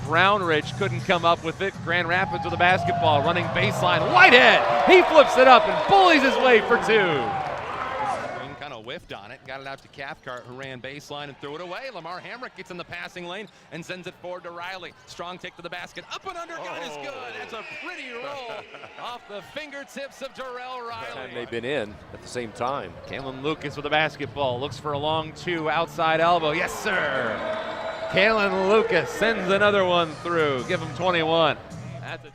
Brownridge couldn't come up with it. Grand Rapids with the basketball, running baseline. Whitehead, he flips it up and bullies his way for two. Kind of whiffed on it, got it out to Cathcart, who ran baseline and threw it away. Lamar Hamrick gets in the passing lane and sends it forward to Riley. Strong take to the basket, up and under, got is good. That's a pretty roll off the fingertips of Darrell Riley. And they've been in at the same time. Kalen Lucas with the basketball, looks for a long two, outside elbow. Yes, sir. Kalen Lucas sends another one through. Give him 21. That's it.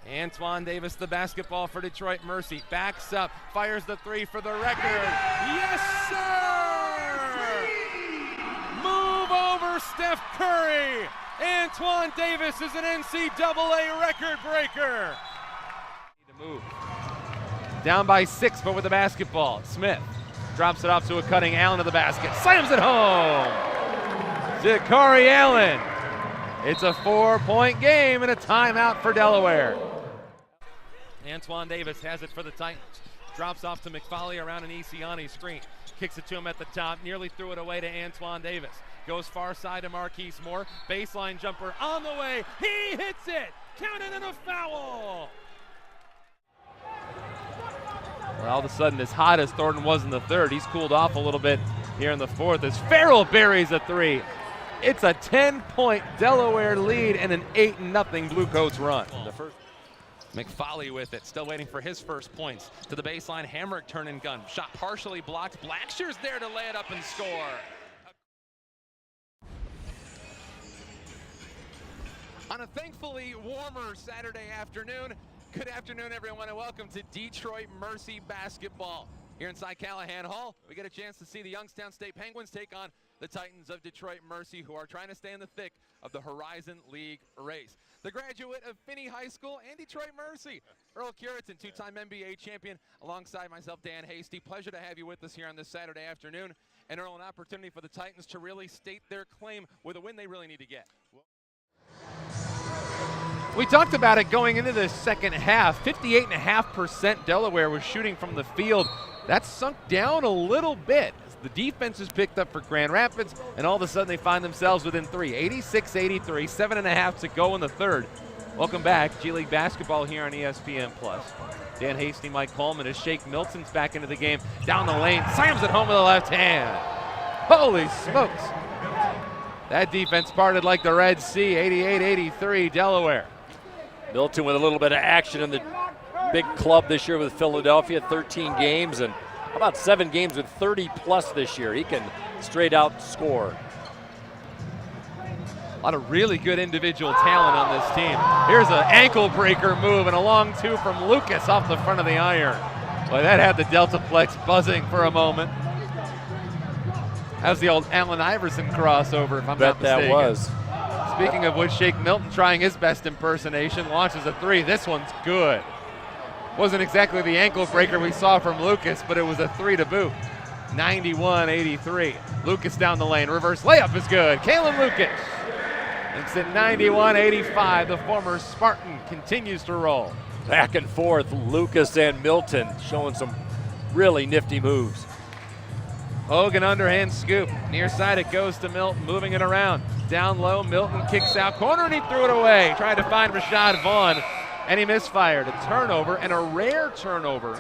Antoine Davis, the basketball for Detroit Mercy. Backs up, fires the three for the record. Yes, sir! Move over Steph Curry. Antoine Davis is an NCAA record breaker. Need to move. Down by 6, but with the basketball. Smith drops it off to a cutting Allen to the basket. Slams it home. Zachary Allen. It's a 4-point game and a timeout for Delaware. Antoine Davis has it for the Titans. Drops off to McFauley around an Isiani screen. Kicks it to him at the top. Nearly threw it away to Antoine Davis. Goes far side to Marquise Moore. Baseline jumper on the way. He hits it. Counted and a foul. Well, all of a sudden, as hot as Thornton was in the third, he's cooled off a little bit here in the fourth as Farrell buries a three. It's a 10-point Delaware lead and an 8-0 Bluecoats run. The first. McFauley with it, still waiting for his first points. To the baseline, Hamrick turn and gun. Shot partially blocked. Blackshear's there to lay it up and score. On a thankfully warmer Saturday afternoon, good afternoon everyone and welcome to Detroit Mercy basketball. Here inside Callahan Hall, we get a chance to see the Youngstown State Penguins take on the Titans of Detroit Mercy, who are trying to stay in the thick of the Horizon League race. The graduate of Finney High School and Detroit Mercy, Earl Curitan, two-time NBA champion, alongside myself, Dan Hasty. Pleasure to have you with us here on this Saturday afternoon. And Earl, an opportunity for the Titans to really state their claim with a win they really need to get. We talked about it going into the second half. 58.5% Delaware was shooting from the field. That's sunk down a little bit. The defense is picked up for Grand Rapids, and all of a sudden they find themselves within 3. 86-83, 7.5 to go in the third. Welcome back, G League basketball here on ESPN+. Dan Hasty, Mike Coleman, as Shake Milton's back into the game. Down the lane, slams it home with the left hand. Holy smokes. That defense parted like the Red Sea, 88-83, Delaware. Milton with a little bit of action in the big club this year with Philadelphia, 13 games, and how about 7 games with 30-plus this year? He can straight out score. A lot of really good individual talent on this team. Here's an ankle breaker move and a long two from Lucas off the front of the iron. Boy, that had the Deltaplex buzzing for a moment. That was the old Allen Iverson crossover, if I'm not mistaken. That was. Speaking of which, Shake Milton trying his best impersonation, launches a three. This one's good. Wasn't exactly the ankle breaker we saw from Lucas, but it was a three to boot. 91-83. Lucas down the lane. Reverse layup is good. Kalen Lucas. It's at 91-85. The former Spartan continues to roll. Back and forth, Lucas and Milton showing some really nifty moves. Hogan underhand scoop. Near side it goes to Milton, moving it around. Down low, Milton kicks out corner and he threw it away. Tried to find Rashad Vaughn. And he misfired. A turnover, and a rare turnover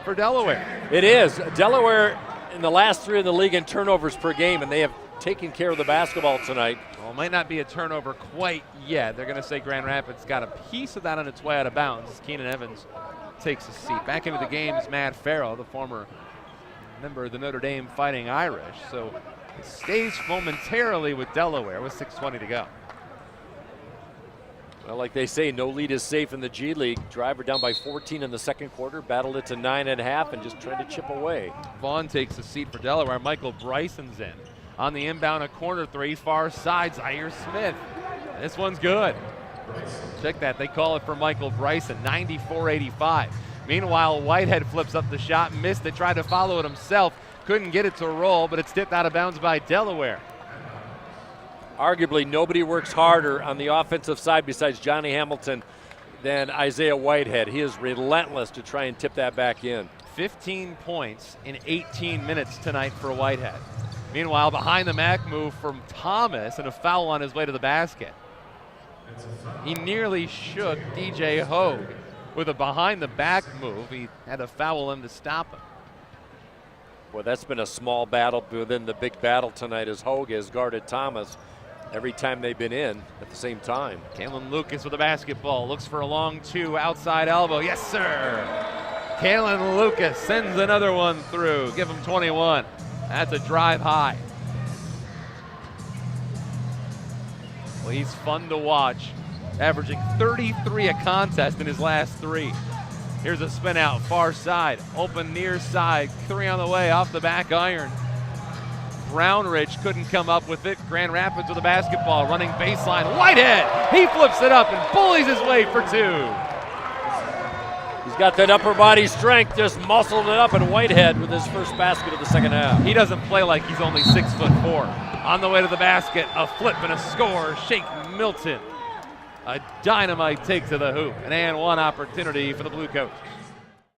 for Delaware. It is. Delaware in the last 3 in the league in turnovers per game, and they have taken care of the basketball tonight. Well, it might not be a turnover quite yet. They're going to say Grand Rapids got a piece of that on its way out of bounds as Keenan Evans takes a seat. Back into the game is Matt Farrell, the former member of the Notre Dame Fighting Irish. So it stays momentarily with Delaware with 6:20 to go. Well, like they say, no lead is safe in the G League. Driver down by 14 in the second quarter, battled it to 9.5 and just trying to chip away. Vaughn takes a seat for Delaware. Michael Bryson's in. On the inbound, a corner three, far side, Zaire Smith. This one's good. Check that, they call it for Michael Bryson, 94-85. Meanwhile, Whitehead flips up the shot, missed it, tried to follow it himself. Couldn't get it to roll, but it's tipped out of bounds by Delaware. Arguably, nobody works harder on the offensive side besides Johnny Hamilton than Isaiah Whitehead. He is relentless to try and tip that back in. 15 points in 18 minutes tonight for Whitehead. Meanwhile, behind the Mac move from Thomas and a foul on his way to the basket. He nearly shook DJ Hogue with a behind the back move. He had to foul him to stop him. Well, that's been a small battle within the big battle tonight as Hogue has guarded Thomas every time they've been in at the same time. Kalen Lucas with the basketball, looks for a long two, outside elbow. Yes, sir. Kalen Lucas sends another one through. Give him 21. That's a drive high. Well, he's fun to watch, averaging 33 a contest in his last 3. Here's a spin out, far side, open near side, 3 on the way, off the back iron. Brownridge couldn't come up with it. Grand Rapids with the basketball, running baseline. Whitehead, he flips it up and bullies his way for 2. He's got that upper body strength, just muscled it up, and Whitehead with his first basket of the second half. He doesn't play like he's only 6'4". On the way to the basket, a flip and a score. Shake Milton. A dynamite take to the hoop. An and one opportunity for the Blue Coats.